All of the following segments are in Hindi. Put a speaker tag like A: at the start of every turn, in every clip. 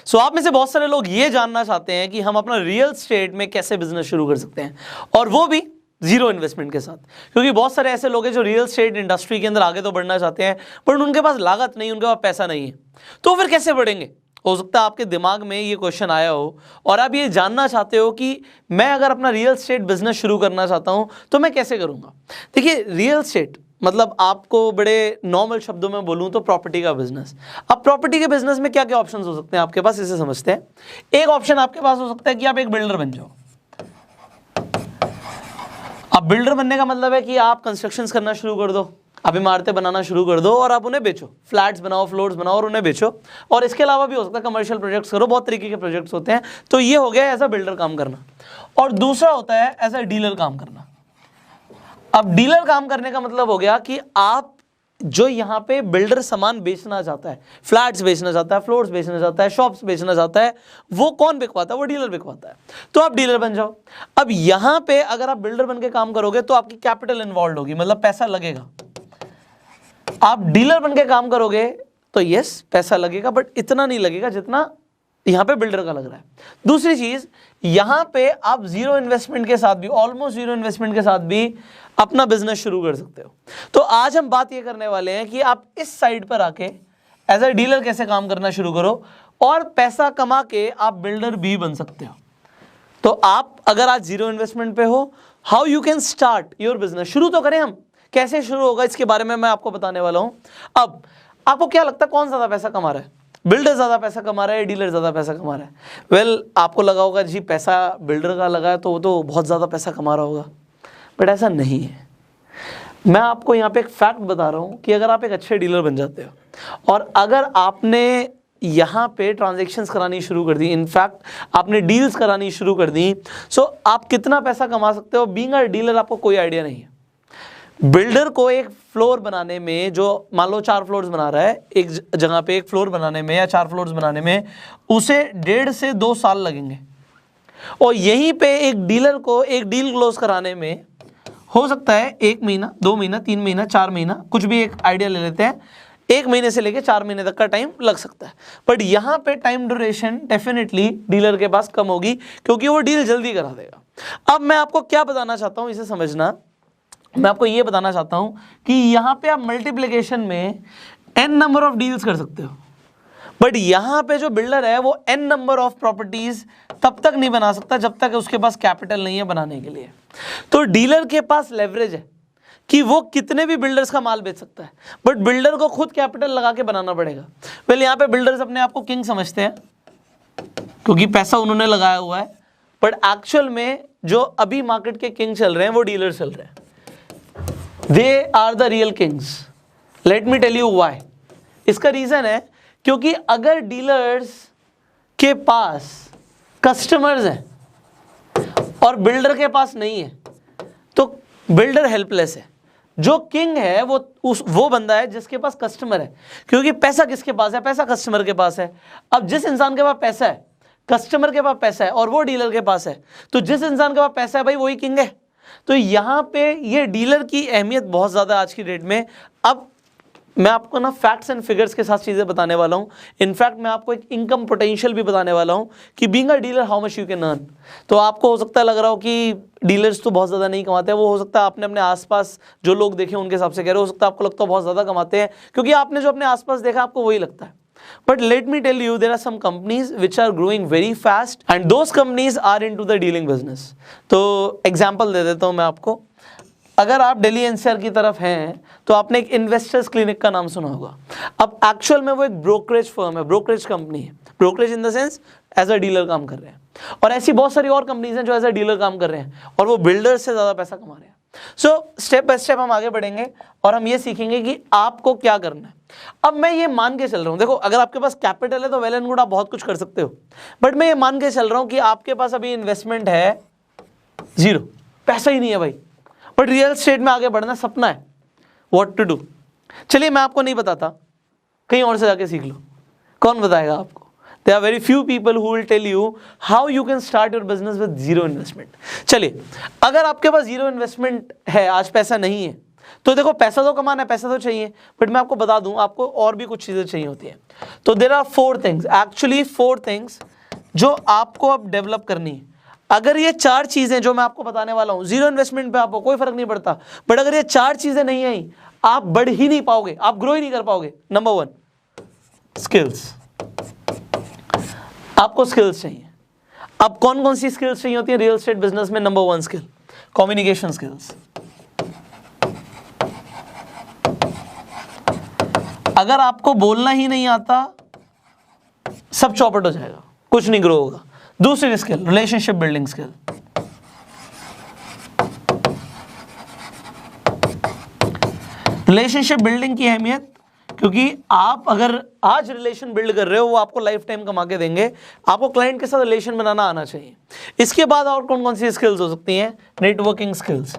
A: सो आप में से बहुत सारे लोग ये जानना चाहते हैं कि हम अपना रियल एस्टेट में कैसे बिजनेस शुरू कर सकते हैं, और वो भी जीरो इन्वेस्टमेंट के साथ। क्योंकि बहुत सारे ऐसे लोग हैं जो रियल एस्टेट इंडस्ट्री के अंदर आगे तो बढ़ना चाहते हैं, पर उनके पास लागत नहीं, उनके पास पैसा नहीं है, तो फिर कैसे बढ़ेंगे। हो सकता है आपके दिमाग में ये क्वेश्चन आया हो और आप ये जानना चाहते हो कि मैं अगर अपना रियल एस्टेट बिजनेस शुरू करना चाहता हूं तो मैं कैसे करूंगा। देखिए, रियल एस्टेट मतलब आपको बड़े नॉर्मल शब्दों में बोलूं तो प्रॉपर्टी का बिजनेस। अब प्रॉपर्टी के बिजनेस में क्या क्या ऑप्शंस हो सकते हैं आपके पास, इसे समझते हैं। एक ऑप्शन आपके पास हो सकता है कि आप एक बिल्डर बन जाओ। अब बिल्डर बनने का मतलब है कि आप कंस्ट्रक्शंस करना शुरू कर दो, आप इमारतें बनाना शुरू कर दो और आप उन्हें बेचो, फ्लैट्स बनाओ, फ्लोर्स बनाओ और उन्हें बेचो। और इसके अलावा भी हो सकता है कमर्शियल प्रोजेक्ट्स करो, बहुत तरीके के प्रोजेक्ट्स होते हैं। तो ये हो गया एज अ बिल्डर काम करना। और दूसरा होता है एज अ डीलर काम करना। अब डीलर काम करने का मतलब हो गया कि आप जो यहाँ पे बिल्डर सामान बेचना चाहता है, फ्लैट्स बेचना चाहता है, फ्लोर्स बेचना चाहता है, शॉप्स बेचना चाहता है, वो कौन बिकवाता है, वो डीलर बिकवाता है। तो आप डीलर बन जाओ। अब यहाँ पे अगर आप बिल्डर बन के काम करोगे तो आपकी कैपिटल इन्वॉल्व होगी, मतलब पैसा लगेगा। आप डीलर बन के काम करोगे तो यस पैसा लगेगा, बट इतना नहीं लगेगा जितना यहाँ पे बिल्डर का लग रहा है। दूसरी चीज, यहाँ पे आप जीरो इन्वेस्टमेंट के साथ भी, ऑलमोस्ट जीरो इन्वेस्टमेंट के साथ भी अपना बिजनेस शुरू कर सकते हो। तो आज हम बात ये करने वाले हैं कि आप इस साइड पर आके एज अ डीलर कैसे काम करना शुरू करो और पैसा कमा के आप बिल्डर भी बन सकते हो। तो आप अगर आज जीरो इन्वेस्टमेंट पे हो, how you can start your business. शुरू तो करें हम, कैसे शुरू होगा इसके बारे में मैं आपको बताने वाला हूं। अब आपको क्या लगता है कौन ज्यादा पैसा कमा रहा है, बिल्डर ज्यादा पैसा कमा रहा है, डीलर ज्यादा पैसा कमा रहा है। वेल, आपको लगा होगा जी पैसा बिल्डर का लगा है तो वो तो बहुत ज्यादा पैसा कमा रहा होगा, बट ऐसा नहीं है। मैं आपको यहाँ पे एक फैक्ट बता रहा हूँ कि अगर आप एक अच्छे डीलर बन जाते हो और अगर आपने यहाँ पे ट्रांजैक्शंस करानी शुरू कर दी, इनफैक्ट आपने डील्स करानी शुरू कर दी, सो आप कितना पैसा कमा सकते हो बीइंग अ डीलर आपको कोई आइडिया नहीं है। बिल्डर को एक फ्लोर बनाने में, जो मान लो 4 फ्लोर्स बना रहा है एक जगह पे, एक फ्लोर बनाने में या 4 फ्लोर्स बनाने में उसे 1.5 से 2 साल लगेंगे। और यहीं पे एक डीलर को एक डील क्लोज कराने में हो सकता है 1 महीना, 2 महीना, 3 महीना, 4 महीना, कुछ भी एक आइडिया ले लेते हैं, 1 महीने से लेके 4 महीने तक का टाइम लग सकता है। बट यहाँ पे टाइम ड्यूरेशन डेफिनेटली डीलर के पास कम होगी क्योंकि वो डील जल्दी करा देगा। अब मैं आपको क्या बताना चाहता हूँ, इसे समझना। मैं आपको ये बताना चाहता हूँ कि यहाँ पे आप मल्टीप्लिकेशन में n नंबर ऑफ डील्स कर सकते हो, बट यहाँ पे जो बिल्डर है वो n नंबर ऑफ प्रॉपर्टीज तब तक नहीं बना सकता जब तक उसके पास कैपिटल नहीं है बनाने के लिए। तो डीलर के पास लेवरेज है कि वो कितने भी बिल्डर्स का माल बेच सकता है, बट बिल्डर को खुद कैपिटल लगा के बनाना पड़ेगा। वेल, यहाँ पे बिल्डर्स अपने आप को किंग समझते हैं क्योंकि पैसा उन्होंने लगाया हुआ है, बट एक्चुअल में जो अभी मार्केट के किंग चल रहे हैं वो डीलर चल रहे हैं। They are the real kings. Let me tell you why. इसका रीजन है क्योंकि अगर डीलर्स के पास कस्टमर्स हैं और बिल्डर के पास नहीं है तो बिल्डर हेल्पलेस है। जो किंग है वो बंदा है जिसके पास कस्टमर है, क्योंकि पैसा किसके पास है, पैसा कस्टमर के पास है। अब जिस इंसान के पास पैसा है, कस्टमर के पास पैसा है और वो डीलर के पास है, तो जिस इंसान के पास पैसा है भाई वही किंग है। तो यहाँ पे ये डीलर की अहमियत बहुत ज्यादा आज की डेट में। अब मैं आपको ना फैक्ट्स एंड फिगर्स के साथ चीजें बताने वाला हूँ। इनफैक्ट मैं आपको एक इनकम पोटेंशियल भी बताने वाला हूँ कि being a dealer how much you can earn. तो आपको हो सकता है लग रहा हो कि डीलर्स तो बहुत ज्यादा नहीं कमाते हैं, वो हो सकता है आपने अपने आसपास जो लोग देखे उनके हिसाब से कह रहे हो सकता है आपको लगता है बहुत ज्यादा कमाते हैं क्योंकि आपने जो अपने आसपास देखा आपको वही लगता है। But let me tell you, there are some companies which are growing very fast and those companies are into the dealing business. तो एग्जाम्पल दे देता हूँ मैं आपको। अगर आप दिल्ली एनसीआर की तरफ हैं तो आपने एक इन्वेस्टर्स क्लिनिक का नाम सुना होगा। अब एक्चुअल में वो एक ब्रोकरेज फर्म है, ब्रोकरेज कंपनी है। Brokerage in the sense as a dealer काम कर रहे हैं, और ऐसी बहुत सारी और कंपनीज हैं जो एज अ डीलर काम कर रहे हैं और वो बिल्डर से ज़्यादा पैसा कमा रहे हैं। सो स्टेप बाय स्टेप हम आगे बढ़ेंगे और हम ये सीखेंगे कि आपको क्या करना है। अब मैं ये मान के चल रहा हूँ, देखो अगर आपके पास कैपिटल है तो वेल एंड गुड, आप बहुत कुछ कर सकते हो, बट मैं ये मान के चल रहा हूँ कि आपके पास अभी इन्वेस्टमेंट है 0, पैसा ही नहीं है भाई, बट रियल एस्टेट में आगे बढ़ना सपना है। What to do? चलिए मैं आपको नहीं बताता, कहीं और से जाके सीख लो। कौन बताएगा आपको? There are very few people who will tell you how you can start your business with zero investment. चलिए, अगर आपके पास जीरो इन्वेस्टमेंट है, आज पैसा नहीं है, तो देखो पैसा तो कमाना है, पैसा तो चाहिए, बट मैं आपको बता दूं आपको और भी कुछ चीजें चाहिए होती हैं। तो there are 4 things, actually 4 things जो आपको अब डेवलप करनी है। अगर ये 4 चीजें जो मैं आपको बताने वाला हूं, जीरो इन्वेस्टमेंट पे आपको कोई फर्क नहीं पड़ता, बट अगर ये 4 चीजें नहीं आई आप बढ़ ही नहीं पाओगे, आप ग्रो ही नहीं कर पाओगे। नंबर 1 स्किल्स, आपको स्किल्स चाहिए। अब कौन कौन सी स्किल्स चाहिए होती है रियल एस्टेट बिजनेस में? Number 1 skill communication skills. अगर आपको बोलना ही नहीं आता सब चौपट हो जाएगा, कुछ नहीं ग्रो होगा। दूसरी skill relationship building skill. Relationship building की अहमियत, क्योंकि आप अगर आज रिलेशन बिल्ड कर रहे हो वो आपको लाइफ टाइम कमा के देंगे। आपको क्लाइंट के साथ रिलेशन बनाना आना चाहिए। इसके बाद और कौन कौन सी स्किल्स हो सकती हैं? Networking skills.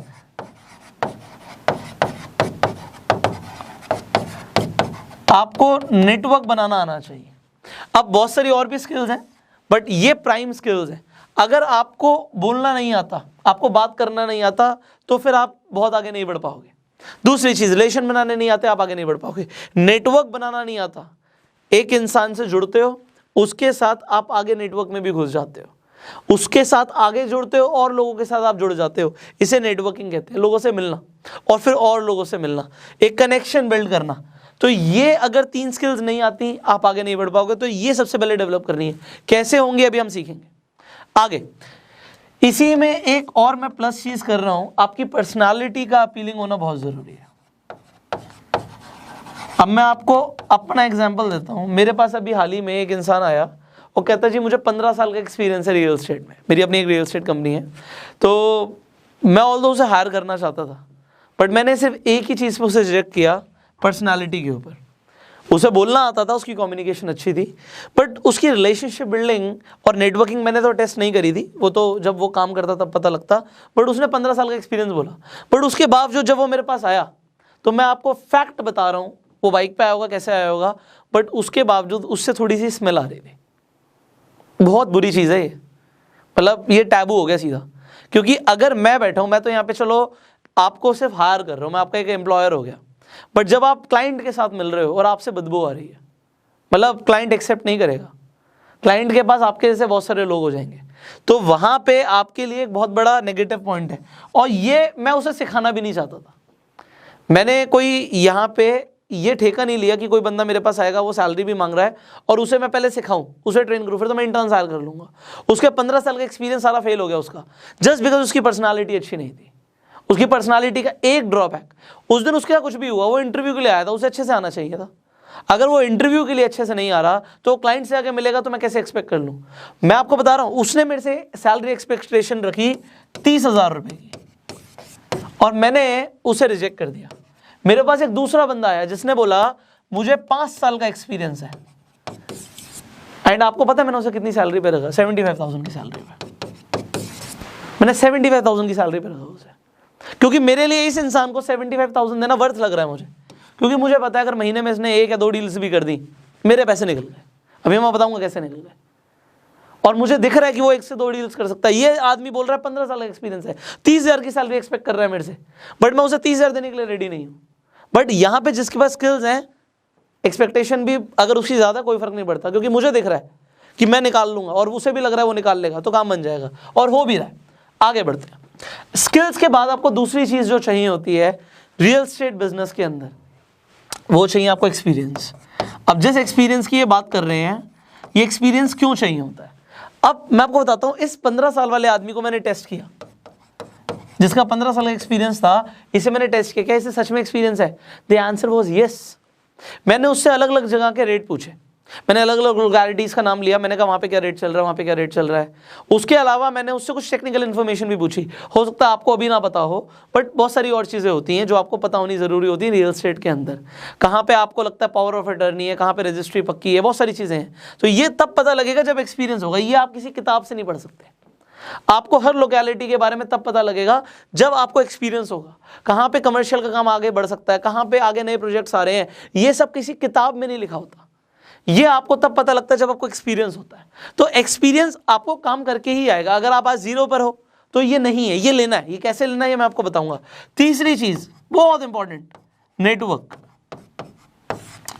A: आपको नेटवर्क बनाना आना चाहिए। अब बहुत सारी और भी स्किल्स हैं, बट ये प्राइम स्किल्स हैं। अगर आपको बोलना नहीं आता, आपको बात करना नहीं आता, तो फिर आप बहुत आगे नहीं बढ़ पाओगे। दूसरी चीज, रिलेशन बनाने नहीं आते, आप आगे नहीं बढ़ पाओगे। नेटवर्क बनाना नहीं आता, एक इंसान से जुड़ते हो, उसके साथ आप आगे नेटवर्क में भी घुस जाते हो, उसके साथ आगे जुड़ते हो और लोगों के साथ आप जुड़ जाते हो। इसे नेटवर्किंग कहते हैं, लोगों से मिलना और फिर और लोगों से मिलना, एक कनेक्शन बिल्ड करना। तो ये अगर 3 स्किल्स नहीं आती आप आगे नहीं बढ़ पाओगे। तो ये सबसे पहले डेवलप करनी है। कैसे होंगे अभी हम सीखेंगे आगे। इसी में एक और मैं प्लस चीज कर रहा हूं, आपकी पर्सनालिटी का अपीलिंग होना बहुत जरूरी है। अब मैं आपको अपना एग्जांपल देता हूं। मेरे पास अभी हाल ही में एक इंसान आया और कहता जी मुझे 15 साल का एक्सपीरियंस है रियल एस्टेट में, मेरी अपनी एक रियल एस्टेट कंपनी है। तो मैं ऑल्दो उसे हायर करना चाहता था, बट मैंने सिर्फ एक ही चीज़ पे उसे रिजेक्ट किया, पर्सनालिटी के ऊपर। उसे बोलना आता था, उसकी कम्युनिकेशन अच्छी थी, बट उसकी रिलेशनशिप बिल्डिंग और नेटवर्किंग मैंने तो टेस्ट नहीं करी थी, वो तो जब वो काम करता तब पता लगता। बट उसने 15 साल का एक्सपीरियंस बोला। बट उसके बावजूद जब वो मेरे पास आया, तो मैं आपको फैक्ट बता रहा हूँ, वो बाइक पे आया होगा, कैसे आया होगा, बट उसके बावजूद उससे थोड़ी सी स्मेल आ रही थी। बहुत बुरी चीज़ है ये, मतलब ये टैबू हो गया सीधा। क्योंकि अगर मैं बैठा हूँ, मैं तो यहाँ पे चलो आपको सिर्फ हायर कर रहा हूँ, मैं आपका एक एम्प्लॉयर हो गया, बट जब आप क्लाइंट के साथ मिल रहे हो और आपसे बदबू आ रही है, मतलब क्लाइंट एक्सेप्ट नहीं करेगा, क्लाइंट के पास आपके जैसे बहुत सारे लोग हो जाएंगे, तो वहां पे आपके लिए एक बहुत बड़ा नेगेटिव पॉइंट है। और ये मैं उसे सिखाना भी नहीं चाहता था। मैंने कोई यहाँ पे ये ठेका नहीं लिया कि कोई बंदा मेरे पास आएगा, वो सैलरी भी मांग रहा है और उसे मैं पहले सिखाऊं, उसे ट्रेन करूं, फिर तो मैं इंटर्न हायर कर लूंगा। उसके 15 साल का एक्सपीरियंस सारा फेल हो गया उसका, जस्ट बिकॉज उसकी पर्सनालिटी अच्छी नहीं थी। उसकी पर्सनालिटी का एक ड्रॉबैक, उस दिन उसके साथ कुछ भी हुआ, वो इंटरव्यू के लिए आया था, उसे अच्छे से आना चाहिए था। अगर वो इंटरव्यू के लिए अच्छे से नहीं आ रहा तो क्लाइंट से आके मिलेगा तो मैं कैसे एक्सपेक्ट कर लूँ? मैं आपको बता रहा हूँ, उसने मेरे से सैलरी एक्सपेक्टेशन रखी 30,000 रुपये की और मैंने उसे रिजेक्ट कर दिया। मेरे पास एक दूसरा बंदा आया जिसने बोला मुझे 5 साल का एक्सपीरियंस है, एंड आपको पता है मैंने उसे कितनी सैलरी पे रखा? 75,000 की सैलरी पे। मैंने 75,000 की सैलरी पे रखा उसे, क्योंकि मेरे लिए इस इंसान को 75,000 देना वर्थ लग रहा है मुझे, क्योंकि मुझे पता है अगर महीने में इसने 1 या 2 डील्स भी कर दी, मेरे पैसे निकल गए। अभी मैं बताऊंगा कैसे निकल गए। और मुझे दिख रहा है कि वो 1 से 2 डील्स कर सकता है। ये आदमी बोल रहा है 15 साल का एक्सपीरियंस है, 30,000 की सैलरी एक्सपेक्ट कर रहा है मेरे से, बट मैं उसे 30,000 देने के लिए रेडी नहीं हूँ। बट यहाँ पे जिसके पास स्किल्स हैं, एक्सपेक्टेशन भी अगर उसकी ज़्यादा कोई फर्क नहीं पड़ता, क्योंकि मुझे दिख रहा है कि मैं निकाल लूंगा और उसे भी लग रहा है वो निकाल लेगा, तो काम बन जाएगा और हो भी रहा है। आगे बढ़ते हैं। स्किल्स के बाद आपको दूसरी चीज़ जो चाहिए होती है रियल एस्टेट बिजनेस के अंदर, वो चाहिए आपको एक्सपीरियंस। अब जिस एक्सपीरियंस की ये बात कर रहे हैं, ये एक्सपीरियंस क्यों चाहिए होता है? अब मैं आपको बताता हूँ। इस 15 साल वाले आदमी को मैंने टेस्ट किया, जिसका 15 साल का एक्सपीरियंस था, इसे मैंने टेस्ट किया, क्या इसे सच में एक्सपीरियंस है? The answer was yes. मैंने उससे अलग अलग जगह के रेट पूछे, मैंने अलग अलग लोकेलिटीज़ का नाम लिया, मैंने कहा वहाँ पे क्या रेट चल रहा है, वहाँ पे क्या रेट चल रहा है। उसके अलावा मैंने उससे कुछ टेक्निकल इन्फॉर्मेशन भी पूछी, हो सकता है आपको अभी ना पता हो, बट बहुत सारी और चीज़ें होती हैं जो आपको पता होनी ज़रूरी होती है रियल एस्टेट के अंदर। कहाँ पे आपको लगता है पावर ऑफ अटर्नी है, कहाँ पे रजिस्ट्री पक्की है, बहुत सारी चीज़ें हैं। तो ये तब पता लगेगा जब एक्सपीरियंस होगा। ये आप किसी किताब से नहीं पढ़ सकते। आपको हर लोकेलिटी के बारे में तब पता लगेगा जब आपको एक्सपीरियंस होगा। कहाँ पे कमर्शियल का काम आगे बढ़ सकता है, कहाँ पे आगे नए प्रोजेक्ट्स आ रहे हैं, ये सब किसी किताब में नहीं लिखा होता। ये आपको तब पता लगता है जब आपको एक्सपीरियंस होता है। तो एक्सपीरियंस आपको काम करके ही आएगा। अगर आप आज 0 पर हो तो ये नहीं है, ये लेना है। ये कैसे लेना है ये मैं आपको बताऊंगा। तीसरी चीज बहुत इंपॉर्टेंट, नेटवर्क।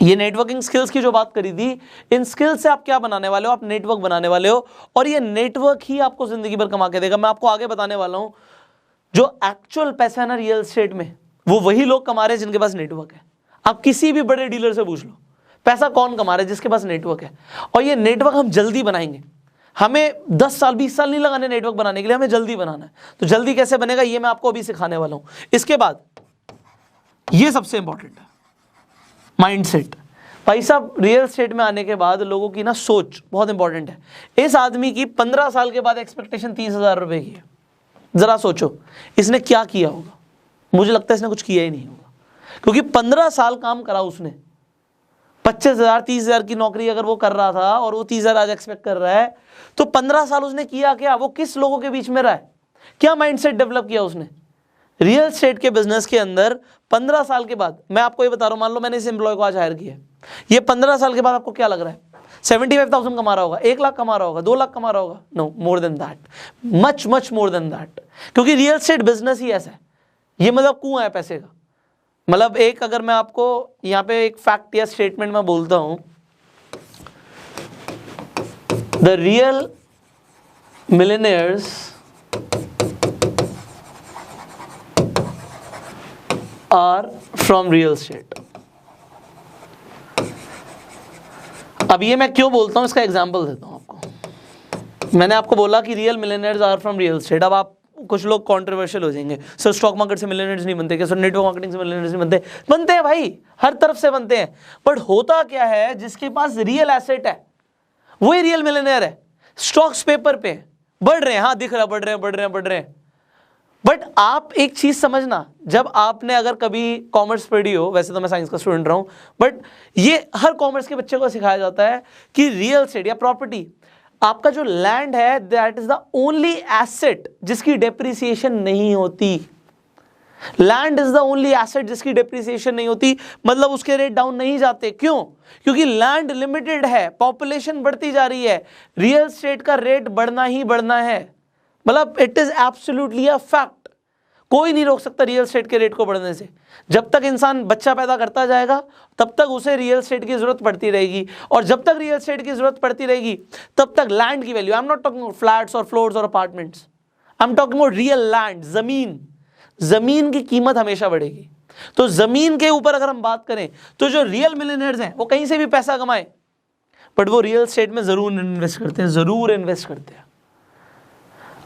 A: ये नेटवर्किंग स्किल्स की जो बात करी थी, इन स्किल्स से आप क्या बनाने वाले हो, आप नेटवर्क बनाने वाले हो, और ये नेटवर्क ही आपको जिंदगी भर कमा के देगा। मैं आपको आगे बताने वाला हूं, जो एक्चुअल पैसा है ना रियल एस्टेट में, वो वही लोग कमा रहे हैं जिनके पास नेटवर्क है। आप किसी भी बड़े डीलर से पूछ लो, पैसा कौन कमा रहा है? जिसके पास नेटवर्क है। और ये नेटवर्क हम जल्दी बनाएंगे, हमें 10 साल 20 साल नहीं लगाने नेटवर्क बनाने के लिए, हमें जल्दी बनाना है। तो जल्दी कैसे बनेगा ये मैं आपको अभी सिखाने वाला हूं। इसके बाद ये सबसे इंपॉर्टेंट है, माइंडसेट। भाई साहब रियल एस्टेट में आने के बाद लोगों की ना सोच बहुत इंपॉर्टेंट है। इस आदमी की 15 साल के बाद एक्सपेक्टेशन 30,000 रुपए की है। जरा सोचो इसने क्या किया होगा। मुझे लगता है इसने कुछ किया ही नहीं होगा, क्योंकि 15 साल काम करा उसने। 25,000 30,000 की नौकरी अगर वो कर रहा था और वो 30,000 आज एक्सपेक्ट कर रहा है, तो 15 साल उसने किया क्या? वो किस लोगों के बीच में रहा है, क्या माइंडसेट डेवलप किया उसने रियल एस्टेट के बिजनेस के अंदर। 15 साल के बाद मैं आपको ये बता रहा हूं, मान लो मैंने इस एम्प्लॉय को आज हायर किया, ये 15 साल के बाद आपको क्या लग रहा है? 75,000 कमा रहा होगा, 1 लाख कमा रहा होगा, 2 लाख कमा रहा होगा? No, more than that, much much more than that. क्योंकि रियल एस्टेट बिजनेस ही ऐसा है, ये मतलब कुआं है पैसे का। मतलब एक, अगर मैं आपको यहां पे एक फैक्ट या स्टेटमेंट में बोलता हूं, the real millionaires are from real estate. अब ये मैं क्यों बोलता हूं, इसका एग्जांपल देता हूं आपको। मैंने आपको बोला कि real millionaires are from real estate. अब आप कुछ लोग कंट्रोवर्शियल हो जाएंगे, सर स्टॉक मार्केट से मिलियनेयर्स नहीं बनते क्या? सर नेटवर्क मार्केटिंग से मिलियनेयर्स नहीं बनते? बनते हैं भाई, हर तरफ से बनते हैं। बट होता क्या है, जिसके पास रियल एसेट है वही रियल मिलियनेयर है। स्टॉक्स पेपर पे बढ़ रहे हैं, हाँ दिख रहा, बढ़ रहे हैं बढ़ रहे हैं बढ़ रहे हैं। बट आप एक चीज समझना, जब आपने अगर कभी कॉमर्स पढ़ी हो, वैसे तो मैं साइंस का स्टूडेंट रहा हूं, बट ये हर कॉमर्स के बच्चे को सिखाया जाता है कि रियल एस्टेट या प्रॉपर्टी, आपका जो लैंड है that is the only asset जिसकी डेप्रिसिएशन नहीं होती। Land is the only asset जिसकी डेप्रिसिएशन नहीं होती, मतलब उसके रेट डाउन नहीं जाते। क्यों? क्योंकि लैंड लिमिटेड है, पॉपुलेशन बढ़ती जा रही है, रियल एस्टेट का रेट बढ़ना ही बढ़ना है। मतलब it is absolutely a fact, कोई नहीं रोक सकता रियल एस्टेट के रेट को बढ़ने से। जब तक इंसान बच्चा पैदा करता जाएगा तब तक उसे रियल एस्टेट की जरूरत पड़ती रहेगी, और जब तक रियल एस्टेट की जरूरत पड़ती रहेगी तब तक लैंड की value, I am not talking about flats और फ्लोर्स और apartments, I am talking about real land, जमीन की कीमत हमेशा बढ़ेगी। तो जमीन के ऊपर अगर हम बात करें तो जो रियल मिलियनेयर्स हैं वो कहीं से भी पैसा कमाए, बट वो रियल एस्टेट में जरूर इन्वेस्ट करते हैं, जरूर इन्वेस्ट करते हैं।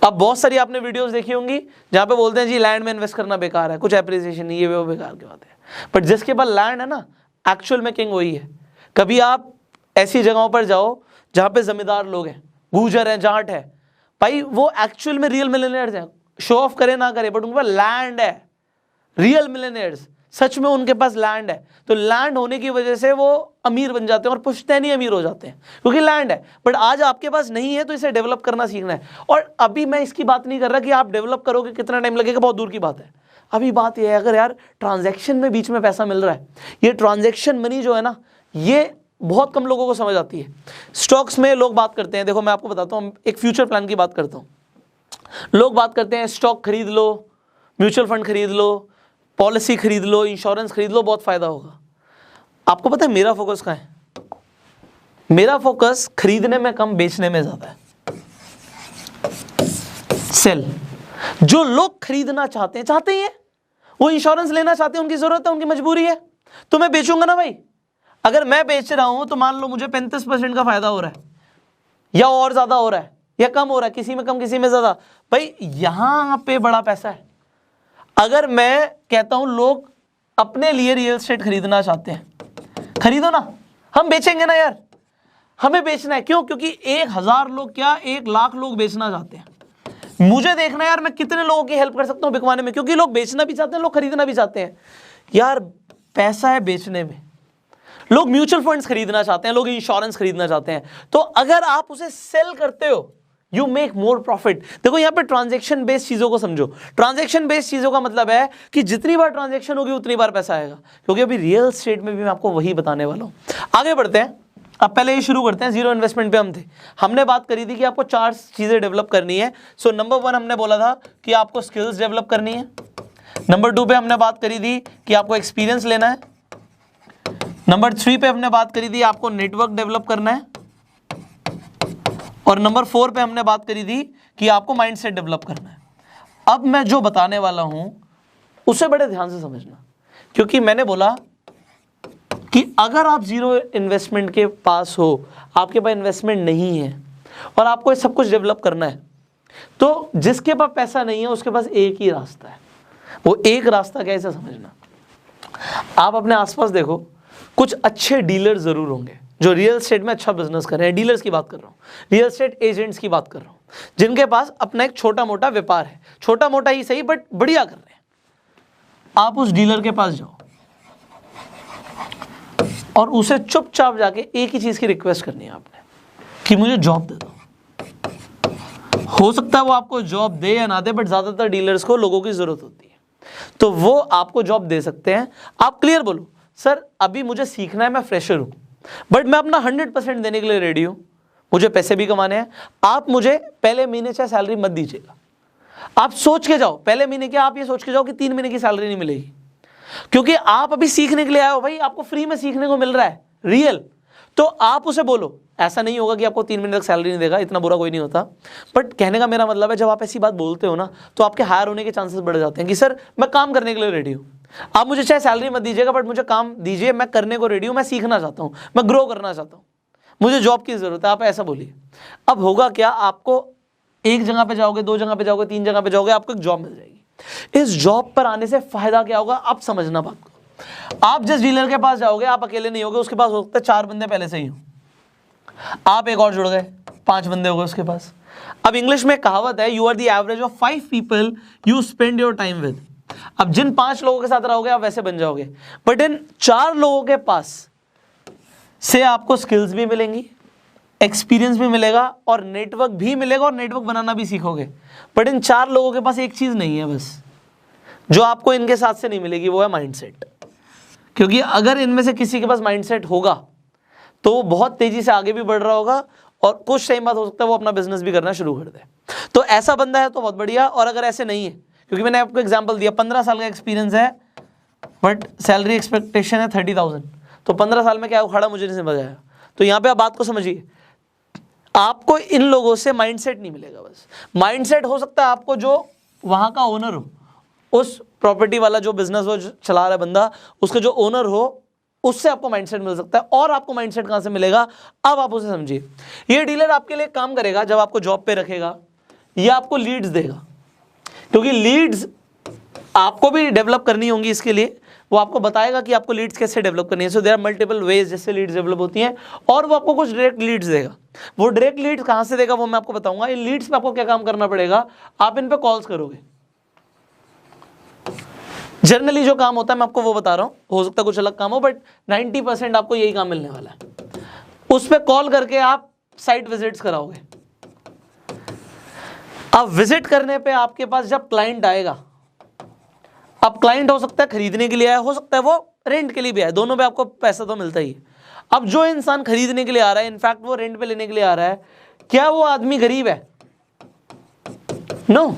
A: अब बहुत सारी आपने वीडियोस देखी होंगी जहां पे बोलते हैं जी लैंड में इन्वेस्ट करना बेकार है, कुछ एप्रिसिएशन नहीं, ये वो बेकार की बात है। बट जिसके पास लैंड है ना, एक्चुअल में किंग वही है। कभी आप ऐसी जगहों पर जाओ जहां पे जमींदार लोग हैं, गुर्जर हैं, जाट है, भाई वो एक्चुअल में रियल मिलियनेयर्स हैं, शो ऑफ करे ना करे, बट उनके पास लैंड है। रियल मिलियनेयर्स सच में उनके पास लैंड है, तो लैंड होने की वजह से वो अमीर बन जाते हैं और पुश्तैनी अमीर हो जाते हैं, क्योंकि लैंड है। बट आज आपके पास नहीं है, तो इसे डेवलप करना सीखना है। और अभी मैं इसकी बात नहीं कर रहा कि आप डेवलप करोगे कितना टाइम लगेगा, बहुत दूर की बात है। अभी बात यह है, अगर यार ट्रांजैक्शन में बीच में पैसा मिल रहा है, ये ट्रांजैक्शन मनी जो है ना, ये बहुत कम लोगों को समझ आती है। स्टॉक्स में लोग बात करते हैं, देखो मैं आपको बताता हूँ, एक फ्यूचर प्लान की बात करता हूँ। लोग बात करते हैं स्टॉक खरीद लो, म्यूचुअल फंड खरीद लो, पॉलिसी खरीद लो, इंश्योरेंस खरीद लो, बहुत फायदा होगा। आपको पता है मेरा फोकस कहाँ है? मेरा फोकस खरीदने में कम, बेचने में ज्यादा है। सेल। जो लोग खरीदना चाहते हैं, वो इंश्योरेंस लेना चाहते हैं, उनकी जरूरत है, उनकी मजबूरी है, तो मैं बेचूंगा ना भाई। अगर मैं बेच रहा हूं तो मान लो मुझे 35% का फायदा हो रहा है, या और ज्यादा हो रहा है, या कम हो रहा है, किसी में कम किसी में ज्यादा, भाई यहां पे बड़ा पैसा है। अगर मैं कहता हूं लोग अपने लिए रियल एस्टेट खरीदना चाहते हैं, खरीदो ना, हम बेचेंगे ना यार, हमें बेचना है। क्यों? क्योंकि 1,000 लोग क्या 1 लाख लोग बेचना चाहते हैं। मुझे देखना है यार मैं कितने लोगों की हेल्प कर सकता हूं बिकवाने में, क्योंकि लोग बेचना भी चाहते हैं, लोग खरीदना भी चाहते हैं। यार पैसा है बेचने में। लोग म्यूचुअल फंड्स खरीदना चाहते हैं, लोग इंश्योरेंस खरीदना चाहते हैं, तो अगर आप उसे सेल करते हो यू मेक मोर प्रॉफिट। देखो यहां पे ट्रांजैक्शन बेस्ड चीजों को समझो। ट्रांजैक्शन बेस्ड चीजों का मतलब है कि जितनी बार ट्रांजैक्शन होगी उतनी बार पैसा आएगा, क्योंकि अभी रियल एस्टेट में भी मैं आपको वही बताने वाला हूं। आगे बढ़ते हैं। अब पहले ये शुरू करते हैं, जीरो इन्वेस्टमेंट पे हम थे। हमने बात करी थी कि आपको 4 चीज़ें डेवलप करनी है। सो नंबर 1 हमने बोला था कि आपको स्किल्स डेवलप करनी है। नंबर 2 पे हमने बात करी थी कि आपको एक्सपीरियंस लेना है। नंबर 3 पे हमने बात करी थी आपको नेटवर्क डेवलप करना है। और नंबर 4 पे हमने बात करी थी कि आपको माइंडसेट डेवलप करना है। अब मैं जो बताने वाला हूं उसे बड़े ध्यान से समझना, क्योंकि मैंने बोला कि अगर आप जीरो इन्वेस्टमेंट के पास हो, आपके पास इन्वेस्टमेंट नहीं है और आपको ये सब कुछ डेवलप करना है, तो जिसके पास पैसा नहीं है उसके पास एक ही रास्ता है। वो एक रास्ता कैसे समझना, आप अपने आसपास देखो, कुछ अच्छे डीलर जरूर होंगे जो रियल एस्टेट में अच्छा बिजनेस कर रहे हैं। डीलर्स की बात कर रहा हूँ, रियल एस्टेट एजेंट्स की बात कर रहा हूँ, जिनके पास अपना एक छोटा मोटा व्यापार है, छोटा मोटा ही सही बट बढ़िया कर रहे हैं। आप उस डीलर के पास जाओ और उसे चुपचाप जाके एक ही चीज की रिक्वेस्ट करनी है आपने कि मुझे जॉब दे दो। हो सकता है वो आपको जॉब दे या ना दे, बट ज्यादातर डीलर्स को लोगों की जरूरत होती है, तो वो आपको जॉब दे सकते हैं। आप क्लियर बोलो, सर अभी मुझे सीखना है, मैं फ्रेशर हूं, बट मैं अपना 100% देने के लिए रेडी हूं, मुझे पैसे भी कमाने हैं। आप मुझे पहले महीने चाहे सैलरी मत दीजिएगा, आप सोच के जाओ पहले महीने के, आप ये सोच के जाओ कि 3 महीने की सैलरी नहीं मिलेगी, क्योंकि आप अभी सीखने के लिए आए हो भाई, आपको फ्री में सीखने को मिल रहा है रियल। तो आप उसे बोलो, ऐसा नहीं होगा कि आपको 3 महीने तक सैलरी नहीं देगा, इतना बुरा कोई नहीं होता, बट कहने का मेरा मतलब है जब आप ऐसी बात बोलते हो ना, तो आपके हायर होने के चांसेस बढ़ जाते हैं कि सर मैं काम करने के लिए रेडी हूँ, आप मुझे चाहे सैलरी मत दीजिएगा बट मुझे काम दीजिए, मैं करने को रेडी हूँ, मैं सीखना चाहता हूँ, मैं ग्रो करना चाहता हूँ, मुझे जॉब की जरूरत है, आप ऐसा बोलिए। अब होगा क्या, आपको एक जगह पे जाओगे, 2 जगह पे जाओगे, 3 जगह पे जाओगे, आपको एक जॉब मिल जाएगी। इस जॉब पर आने से फायदा क्या होगा, आप समझना बात को। आप जिस डीलर के पास जाओगे, आप अकेले नहीं होगे, उसके पास हो सकता है 4 बंदे पहले से ही हो, आप एक और जुड़ गए, 5 बंदे हो गए उसके पास। अब इंग्लिश में कहावत है, you are the average of 5 people you spend your time with. अब जिन 5 लोगों के साथ रहोगे आप वैसे बन जाओगे, बट इन 4 लोगों के पास से आपको स्किल्स भी मिलेंगी, एक्सपीरियंस भी मिलेगा और नेटवर्क भी मिलेगा, और नेटवर्क बनाना भी सीखोगे। बट इन 4 लोगों के पास एक चीज नहीं है बस, जो आपको इनके साथ से नहीं मिलेगी, वो है माइंडसेट। क्योंकि अगर इनमें से किसी के पास माइंडसेट होगा तो वो बहुत तेजी से आगे भी बढ़ रहा होगा, और कुछ टाइम बाद हो सकता है वो अपना बिजनेस भी करना शुरू कर दे। तो ऐसा बंदा है तो बहुत बढ़िया, और अगर ऐसे नहीं है, क्योंकि मैंने आपको एग्जांपल दिया, 15 साल का एक्सपीरियंस है बट सैलरी एक्सपेक्टेशन है 30,000, तो 15 साल में क्या उखाड़ा मुझे नहीं समझ आया। तो यहाँ पे आप बात को समझिए, आपको इन लोगों से माइंडसेट नहीं मिलेगा। बस माइंडसेट हो सकता है आपको जो वहाँ का ओनर हो, उस प्रॉपर्टी वाला जो बिजनेस वो चला रहा है बंदा, उसका जो ओनर हो, उससे आपको माइंडसेट मिल सकता है। और आपको माइंडसेट कहाँ से मिलेगा, अब आप उसे समझिए। ये डीलर आपके लिए काम करेगा जब आपको जॉब पे रखेगा, या आपको लीड्स देगा, क्योंकि लीड्स आपको भी डेवलप करनी होंगी। इसके लिए वो आपको बताएगा कि आपको लीड्स कैसे डेवलप करनी है। So there are multiple ways जिससे लीड्स डेवलप होती हैं, और वो आपको कुछ डायरेक्ट लीड्स देगा। वो डायरेक्ट लीड्स कहाँ से देगा वो मैं आपको बताऊंगा। इन लीड्स पे आपको क्या काम करना पड़ेगा, आप इन पे कॉल्स करोगे। जनरली जो काम होता है मैं आपको वो बता रहा हूँ, हो सकता है कुछ अलग काम हो, बट 90% आपको यही काम मिलने वाला है। उस पे कॉल करके आप साइट विजिट्स कराओगे। अब विजिट करने पे आपके पास जब क्लाइंट आएगा, अब क्लाइंट हो सकता है खरीदने के लिए आया, हो सकता है वो रेंट के लिए भी आया, दोनों पे आपको पैसा तो मिलता ही है। अब जो इंसान खरीदने के लिए आ रहा है, इनफैक्ट वो रेंट पे लेने के लिए आ रहा है, क्या वो आदमी गरीब है? नो।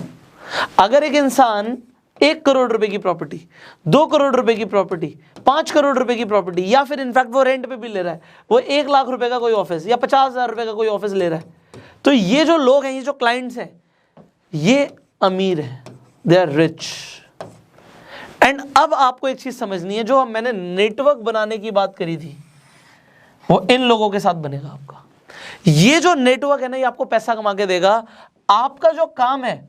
A: अगर एक इंसान 1 करोड़ रुपए की प्रॉपर्टी, 2 करोड़ रुपए की प्रॉपर्टी, 5 करोड़ रुपए की प्रॉपर्टी, या फिर इनफैक्ट वो रेंट पे भी ले रहा है, वो 1 लाख रुपए का कोई ऑफिस या 50,000 रुपए का कोई ऑफिस ले रहा है, तो ये जो लोग हैं, ये जो क्लाइंट्स हैं, ये अमीर हैं, दे आर रिच। एंड अब आपको एक चीज समझनी है, जो मैंने नेटवर्क बनाने की बात करी थी, वो इन लोगों के साथ बनेगा आपका। ये जो नेटवर्क है ना, ये आपको पैसा कमा के देगा। आपका जो काम है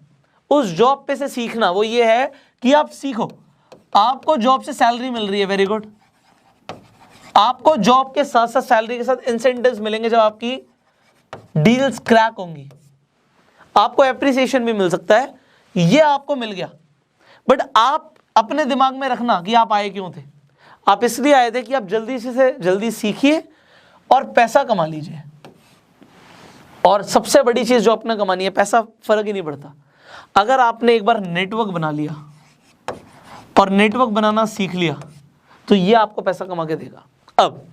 A: उस जॉब पे से सीखना, वो ये है कि आप सीखो। आपको जॉब से सैलरी मिल रही है, वेरी गुड। आपको जॉब के साथ साथ सैलरी के साथ इंसेंटिव्स मिलेंगे जब आपकी डील्स क्रैक होंगी, आपको एप्रिसिएशन भी मिल सकता है, ये आपको मिल गया। बट आप अपने दिमाग में रखना कि आप आए क्यों थे। आप इसलिए आए थे कि आप जल्दी से जल्दी सीखिए और पैसा कमा लीजिए। और सबसे बड़ी चीज जो आपने कमानी है, पैसा फर्क ही नहीं पड़ता। अगर आपने एक बार नेटवर्क बना लिया और नेटवर्क बनाना सीख लिया, तो ये आपको पैसा कमा के देगा। अब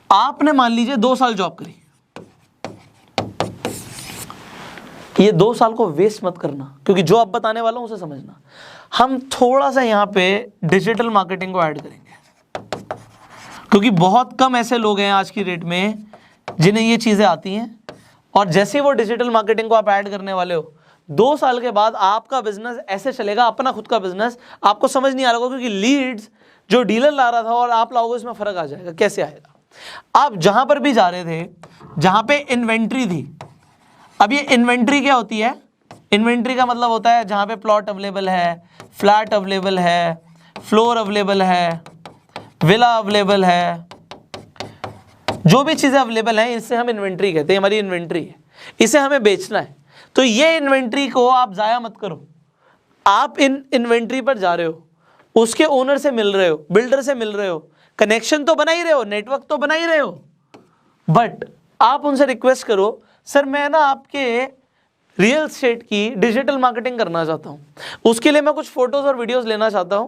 A: आपने मान लीजिए 2 साल जॉब करी, ये 2 साल को वेस्ट मत करना, क्योंकि जो अब बताने वाला हूं उसे समझना। हम थोड़ा सा यहां पे डिजिटल मार्केटिंग को ऐड करेंगे, क्योंकि बहुत कम ऐसे लोग हैं आज की डेट में जिन्हें ये चीजें आती हैं। और जैसे वो डिजिटल मार्केटिंग को आप ऐड करने वाले हो, 2 साल के बाद आपका बिजनेस ऐसे चलेगा, अपना खुद का बिजनेस, आपको समझ नहीं आ रहा होगा, क्योंकि लीड्स जो डीलर ला रहा था और आप लाओगे इसमें फर्क आ जाएगा। कैसे आएगा? आप जहां पर भी जा रहे थे, जहां पे इन्वेंट्री थी, अब ये इन्वेंट्री क्या होती है? इन्वेंट्री का मतलब होता है जहां पे प्लॉट अवेलेबल है, फ्लैट अवेलेबल है, फ्लोर अवेलेबल है, विला अवेलेबल है, जो भी चीजें अवेलेबल हैं इससे हम इन्वेंट्री कहते हैं। हमारी इन्वेंट्री है, इसे हमें बेचना है। तो ये इन्वेंट्री को आप जाया मत करो। आप इन इन्वेंट्री पर जा रहे हो, उसके ओनर से मिल रहे हो, बिल्डर से मिल रहे हो, कनेक्शन तो बना ही रहे हो, नेटवर्क तो बना ही रहे हो, बट आप उनसे रिक्वेस्ट करो, सर मैं ना आपके रियल एस्टेट की डिजिटल मार्केटिंग करना चाहता हूं, उसके लिए मैं कुछ फोटोज और वीडियोस लेना चाहता हूं।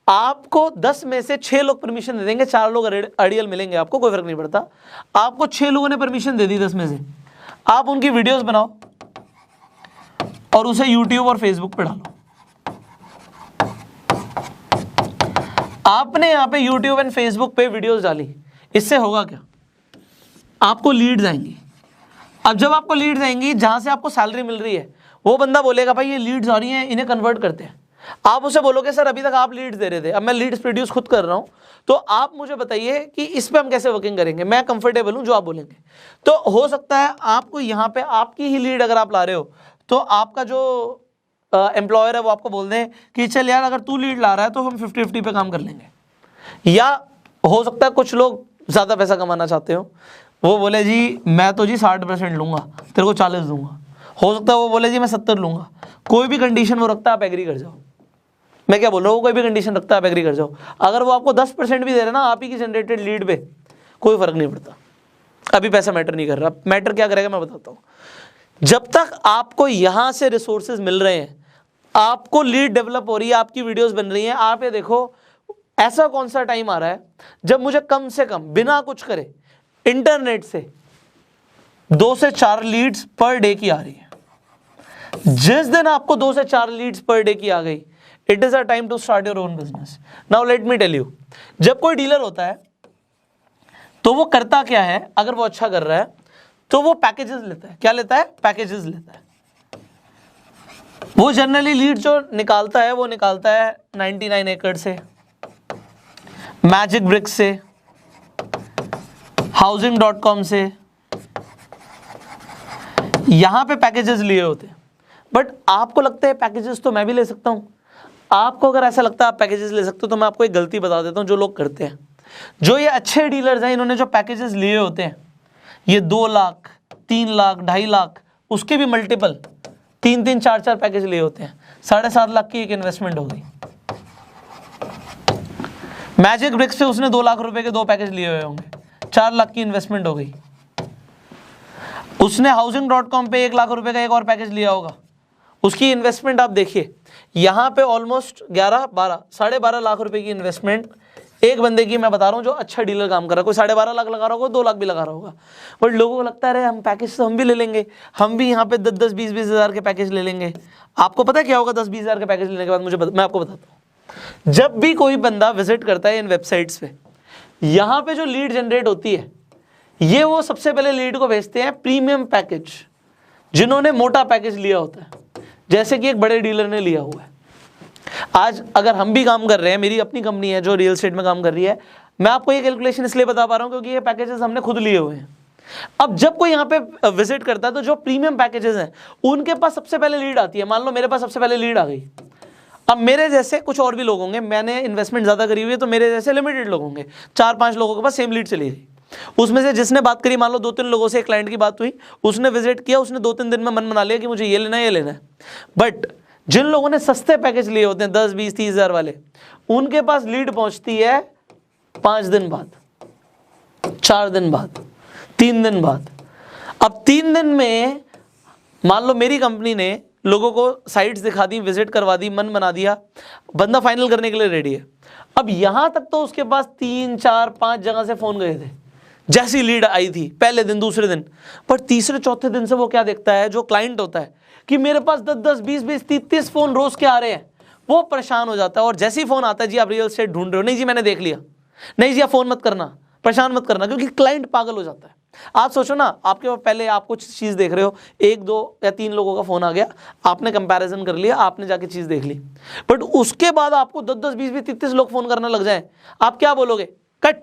A: आपको 10 में से 6 लोग परमिशन दे देंगे, 4 लोग अड़ियल मिलेंगे, आपको कोई फर्क नहीं पड़ता। आपको 6 लोगों ने परमिशन दे दी 10 में से, आप उनकी वीडियोस बनाओ और उसे यूट्यूब और फेसबुक पे डालो। आपने यहां पे यूट्यूब एंड फेसबुक पे वीडियोस डाली, इससे होगा क्या? आपको लीड्स आएंगी। अब जब आपको लीड्स आएंगी, जहां से आपको सैलरी मिल रही है, वो बंदा बोलेगा भाई ये लीड्स आ रही हैं, इन्हें कन्वर्ट करते हैं। आप उसे बोलोगे सर अभी तक आप लीड्स दे रहे थे, अब मैं लीड्स प्रोड्यूस खुद कर रहा हूं, तो आप मुझे बताइए कि इस पे हम कैसे वर्किंग करेंगे। मैं कंफर्टेबल हूं जो आप बोलेंगे। तो हो सकता है आपको यहाँ पे आपकी ही लीड अगर आप ला रहे हो, तो आपका जो एम्प्लॉयर है वो आपको बोल दें कि चल यार अगर तू लीड ला रहा है तो हम 50-50 पे काम कर लेंगे। या हो सकता है कुछ लोग ज़्यादा पैसा कमाना चाहते हो, वो बोले जी मैं तो जी 60% लूँगा, तेरे को 40 दूंगा। हो सकता है वो बोले जी मैं 70 लूँगा। कोई भी कंडीशन वो रखता है, आप एग्री कर जाओ। मैं क्या बोल रहा हूँ, कोई भी कंडीशन रखता है आप एग्री कर जाओ। अगर वो आपको 10% भी दे रहे ना आप ही की जनरेटेड लीड पे, कोई फर्क नहीं पड़ता। अभी पैसा मैटर नहीं कर रहा। मैटर क्या करेगा मैं बताता हूँ। जब तक आपको यहाँ से रिसोर्सेज मिल रहे हैं, आपको लीड डेवलप हो रही है, आपकी वीडियोस बन रही हैं, आप ये देखो ऐसा कौन सा टाइम आ रहा है जब मुझे कम से कम बिना कुछ करे इंटरनेट से 2 से 4 लीड्स पर डे की आ रही है। जिस दिन आपको 2 से 4 लीड्स पर डे की आ गई, it is a time to start your own business. Now let me tell you, जब कोई डीलर होता है तो वो करता क्या है, अगर वो अच्छा कर रहा है तो वो पैकेजेस लेता है। क्या लेता है? पैकेजेस लेता है। वो जनरली लीड जो निकालता है वो निकालता है 99 एकड़ से, मैजिक ब्रिक्स से, housing.com से, यहां पे पैकेजेस लिए होते हैं। बट आपको लगता है पैकेजेस तो मैं भी ले सकता हूं। आपको अगर ऐसा लगता है आप पैकेजेस ले सकते हो, तो मैं आपको एक गलती बता देता हूं जो लोग करते हैं। जो ये अच्छे डीलर्स हैं, इन्होंने जो पैकेजेस लिए होते हैं, ये 2 लाख, 3 लाख, 2.5 लाख, उसके भी मल्टीपल 3-3, 4-4 पैकेज लिए होते हैं। 7.5 लाख की एक इन्वेस्टमेंट हो गई। मैजिक ब्रिक्स से उसने 2 लाख रुपए के 2 पैकेज लिए हुए होंगे, 4 लाख की इन्वेस्टमेंट हो गई। उसने housing.com पे 1 लाख रुपए का एक और पैकेज लिया होगा, उसकी इन्वेस्टमेंट आप देखिए, यहाँ पे ऑलमोस्ट 11-12, 12.5 लाख रुपए की इन्वेस्टमेंट एक बंदे की मैं बता रहा हूँ जो अच्छा डीलर काम कर रहा है। कोई 12.5 लाख लगा रहा होगा, 2 लाख भी लगा रहा होगा। बट लोगों को लगता है अरे हम पैकेज तो हम भी ले लेंगे, हम भी यहाँ पे 10-10, 20-20 हज़ार के पैकेज ले लेंगे। आपको पता है क्या होगा 10-20 हज़ार के पैकेज लेने के बाद? मैं आपको बताता हूँ। जब भी कोई बंदा विजिट करता है इन वेबसाइट्स पे, यहाँ पे जो लीड जनरेट होती है, ये वो सबसे पहले लीड को भेजते हैं प्रीमियम पैकेज, जिन्होंने मोटा पैकेज लिया होता है, जैसे कि एक बड़े डीलर ने लिया हुआ है। आज अगर हम भी काम कर रहे हैं, मेरी अपनी कंपनी है जो रियल एस्टेट में काम कर रही है, मैं आपको ये कैलकुलेशन इसलिए बता पा रहा हूं क्योंकि ये पैकेजेस हमने खुद लिए हुए हैं। अब जब कोई यहाँ पे विजिट करता है तो जो प्रीमियम पैकेजेस हैं उनके पास सबसे पहले लीड आती है। मान लो मेरे पास सबसे पहले लीड आ गई। अब मेरे जैसे कुछ और भी लोग होंगे, मैंने इन्वेस्टमेंट ज़्यादा करी हुई है, तो मेरे जैसे लिमिटेड लोग होंगे, 4-5 लोगों के पास सेम लीड चली गई। उसमें से जिसने बात करी, मान लो 2-3 लोगों से एक क्लाइंट की बात हुई, उसने विजिट किया, उसने 2-3 दिन में मन बना लिया कि मुझे ये लेना है, ये लेना है। बट जिन लोगों ने सस्ते पैकेज लिए होते हैं 10, 20, 30 हज़ार वाले, उनके पास लीड पहुंचती है 5 दिन बाद, 4 दिन बाद, 3 दिन बाद। अब 3 दिन में मान लो मेरी कंपनी ने लोगों को साइट्स दिखा दी, विजिट करवा दी, मन बना दिया, बंदा फाइनल करने के लिए रेडी है। अब यहां तक तो उसके पास 3, 4, 5 जगह से फोन गए थे, जैसी लीड आई थी पहले दिन दूसरे दिन, पर तीसरे चौथे दिन से वो क्या देखता है, जो क्लाइंट होता है, कि मेरे पास 10-10, 20-20, 30-30 फोन रोज के आ रहे हैं, वो परेशान हो जाता है। और जैसे ही फोन आता है, जी आप रियल एस्टेट ढूंढ रहे हो, नहीं जी मैंने देख लिया, नहीं जी आप फोन मत करना, परेशान मत करना, क्योंकि क्लाइंट पागल हो जाता है। आप सोचो ना, आपके पास पहले आप कुछ चीज़ देख रहे हो, 1, 2 या 3 लोगों का फोन आ गया, आपने कंपैरिजन कर लिया, आपने जाके चीज़ देख ली, बट उसके बाद आपको 10-10, 20-20, 30-30 लोग फोन करना लग जाए, आप क्या बोलोगे? कट,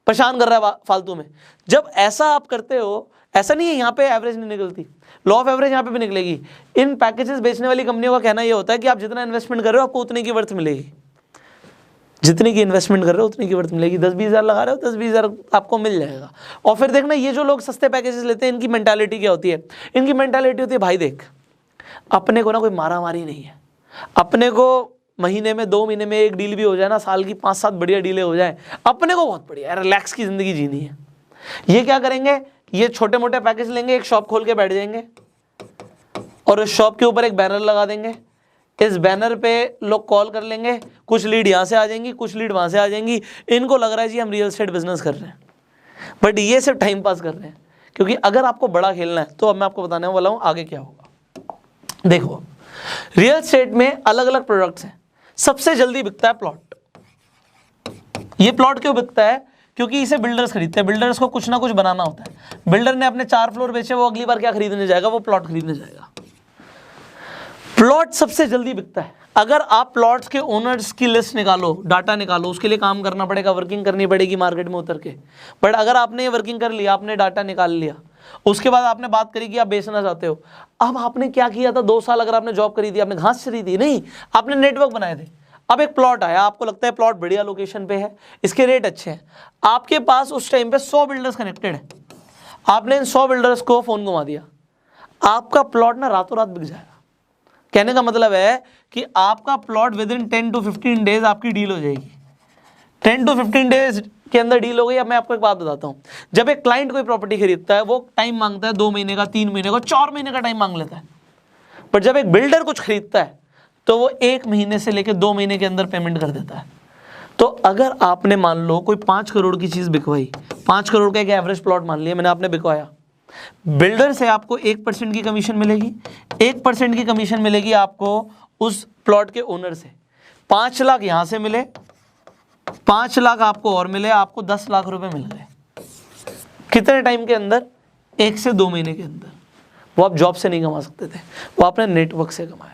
A: परेशान कर रहा है फालतू में। जब ऐसा आप करते हो, ऐसा नहीं है यहाँ पे एवरेज नहीं निकलती, लॉ ऑफ एवरेज यहाँ पे भी निकलेगी। इन पैकेजेस बेचने वाली कंपनियों का कहना ये होता है कि आप जितना इन्वेस्टमेंट कर रहे हो आपको उतनी की वर्थ मिलेगी, जितनी की इन्वेस्टमेंट कर रहे हो उतनी की वर्थ मिलेगी। 10-20 हज़ार लगा रहे हो, 10-20 हज़ार आपको मिल जाएगा। और फिर देखना, ये जो लोग सस्ते पैकेजेस लेते हैं, इनकी मेंटालिटी क्या होती है? इनकी मेंटालिटी होती है, भाई देख अपने को ना कोई मारा मारी नहीं है, अपने को महीने में 2 महीने में एक डील भी हो जाए ना, साल की 5-7 बढ़िया डीलें हो जाए, अपने को बहुत बढ़िया रिलैक्स की ज़िंदगी जीनी है। ये क्या करेंगे, ये छोटे मोटे पैकेज लेंगे, एक शॉप खोल के बैठ जाएंगे और उस शॉप के ऊपर एक बैनर लगा देंगे, इस बैनर पे लोग कॉल कर लेंगे, कुछ लीड यहाँ से आ जाएंगी, कुछ लीड वहाँ से आ जाएंगी, इनको लग रहा है जी हम रियल एस्टेट बिजनेस कर रहे हैं, बट ये सिर्फ टाइम पास कर रहे हैं। क्योंकि अगर आपको बड़ा खेलना है तो अब मैं आपको बताने वाला हूँ आगे क्या होगा। देखो, रियल एस्टेट में अलग अलग प्रोडक्ट्स हैं। सबसे जल्दी बिकता है प्लॉट। ये प्लॉट क्यों बिकता है? क्योंकि इसे बिल्डर्स खरीदते हैं, बिल्डर्स को कुछ ना कुछ बनाना होता है। बिल्डर ने अपने 4 फ्लोर बेचे, वो अगली बार क्या खरीदने जाएगा? वो प्लॉट खरीदने जाएगा। प्लॉट सबसे जल्दी बिकता है। अगर आप प्लॉट्स के ओनर्स की लिस्ट निकालो, डाटा निकालो, उसके लिए काम करना पड़ेगा, वर्किंग करनी पड़ेगी मार्केट में उतर के, बट अगर आपने ये वर्किंग कर लिया, आपने डाटा निकाल लिया, उसके बाद आपने बात करी कि आप बेचना चाहते हो, अब आपने क्या किया था? 2 साल अगर आपने जॉब करी थी, आपने घास चरी थी नहीं, आपने नेटवर्क बनाए थे। अब एक प्लॉट आया, आपको लगता है प्लॉट बढ़िया लोकेशन पे है, इसके रेट अच्छे हैं, आपके पास उस टाइम पे 100 बिल्डर्स कनेक्टेड हैं, आपने इन 100 बिल्डर्स को फोन घुमा दिया, आपका प्लॉट ना रातों रात बिक जाएगा। कहने का मतलब है कि आपका plot with in 10 to 15 days आपकी डील हो जाएगी। 10 to 15 डेज के अंदर डील हो गई। अब मैं आपको एक बात बताता हूँ, जब एक क्लाइंट कोई प्रॉपर्टी खरीदता है, वो टाइम मांगता है 2 महीने का, 3 महीने का, 4 महीने का टाइम मांग लेता है, पर जब एक बिल्डर कुछ खरीदता है तो वो 1 महीने से लेकर 2 महीने के अंदर पेमेंट कर देता है। तो अगर आपने मान लो कोई 5 करोड़ की चीज़ बिकवाई, 5 करोड़ का एक एवरेज प्लॉट मान लिया मैंने, आपने बिकवाया, बिल्डर से आपको 1% की कमीशन मिलेगी, 1% की कमीशन मिलेगी आपको उस प्लॉट के ओनर से। 5 लाख यहाँ से मिले, 5 लाख आपको और मिले, आपको 10 लाख रुपए मिल गए। कितने टाइम के अंदर? 1 से 2 महीने के अंदर। वो आप जॉब से नहीं कमा सकते थे, वो आपने नेटवर्क से कमाया।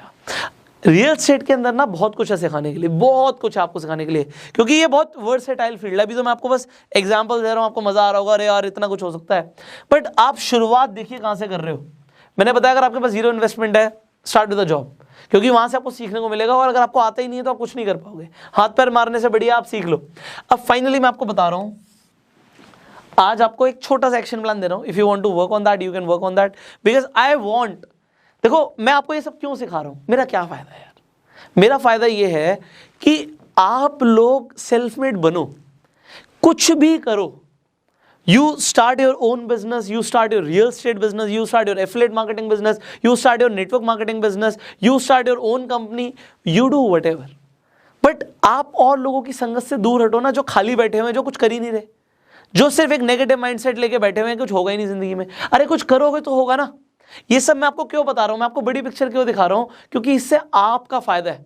A: रियल एस्टेट के अंदर ना बहुत कुछ है सिखाने के लिए, बहुत कुछ है आपको सिखाने के लिए, क्योंकि ये बहुत वर्सेटाइल फील्ड है। अभी तो मैं आपको बस एग्जांपल दे रहा हूँ, आपको मजा आ रहा होगा, अरे यार इतना कुछ हो सकता है, बट आप शुरुआत देखिए कहाँ से कर रहे हो। मैंने बताया अगर आपके पास 0 इन्वेस्टमेंट है, स्टार्ट विद अ जॉब, क्योंकि वहाँ से आपको सीखने को मिलेगा, और अगर आपको आता ही नहीं है तो आप कुछ नहीं कर पाओगे। हाथ पैर मारने से बढ़िया आप सीख लो। अब फाइनली मैं आपको बता रहा हूँ, आज आपको एक छोटा सा एक्शन प्लान दे रहा हूँ। If you want to work on that, you can work on that, because I want, देखो मैं आपको ये सब क्यों सिखा रहा हूँ, मेरा क्या फायदा है यार? मेरा फायदा ये है कि आप लोग सेल्फ मेड बनो, कुछ भी करो। You start your own business, you start your real estate business, you start your affiliate marketing business, you start your network marketing business, you start your own company, you do whatever, but आप और लोगों की संगत से दूर हटो ना, जो खाली बैठे हुए हैं, जो कुछ कर ही नहीं रहे, जो सिर्फ एक नेगेटिव माइंडसेट लेके बैठे हुए हैं, कुछ होगा ही नहीं जिंदगी में। अरे कुछ करोगे तो होगा ना। ये सब मैं आपको क्यों बता रहा हूं, मैं आपको बड़ी पिक्चर क्यों दिखा रहा हूं? क्योंकि इससे आपका फायदा है,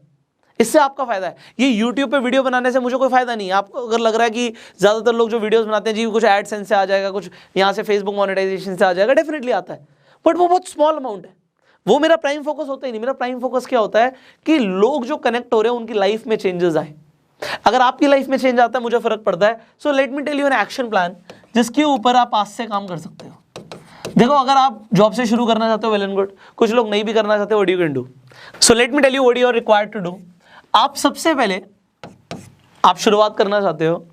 A: इससे आपका फायदा है। ये YouTube पे वीडियो बनाने से मुझे कोई फायदा नहीं है। आपको अगर लग रहा है कि ज्यादातर लोग जो वीडियोस बनाते हैं जी कुछ एडसेंस से आ जाएगा, कुछ यहाँ से फेसबुक मोनेटाइजेशन से आ जाएगा, डेफिनेटली आता है, बट वो बहुत स्मॉल अमाउंट है। वो मेरा प्राइम फोकस होता ही नहीं। मेरा प्राइम फोकस क्या होता है कि लोग जो कनेक्ट हो रहे हैं उनकी लाइफ में चेंजेस आए। अगर आपकी लाइफ में चेंज आता है, मुझे फर्क पड़ता है। So let me tell you an action plan जिसके ऊपर आप आज से काम कर सकते हो। देखो, अगर आप जॉब से शुरू करना चाहते हो, वेल एंड गुड। कुछ लोग नहीं भी करना चाहते, what you can do. So let me tell you what you are required to do. आप सबसे पहले आप शुरुआत करना चाहते हो,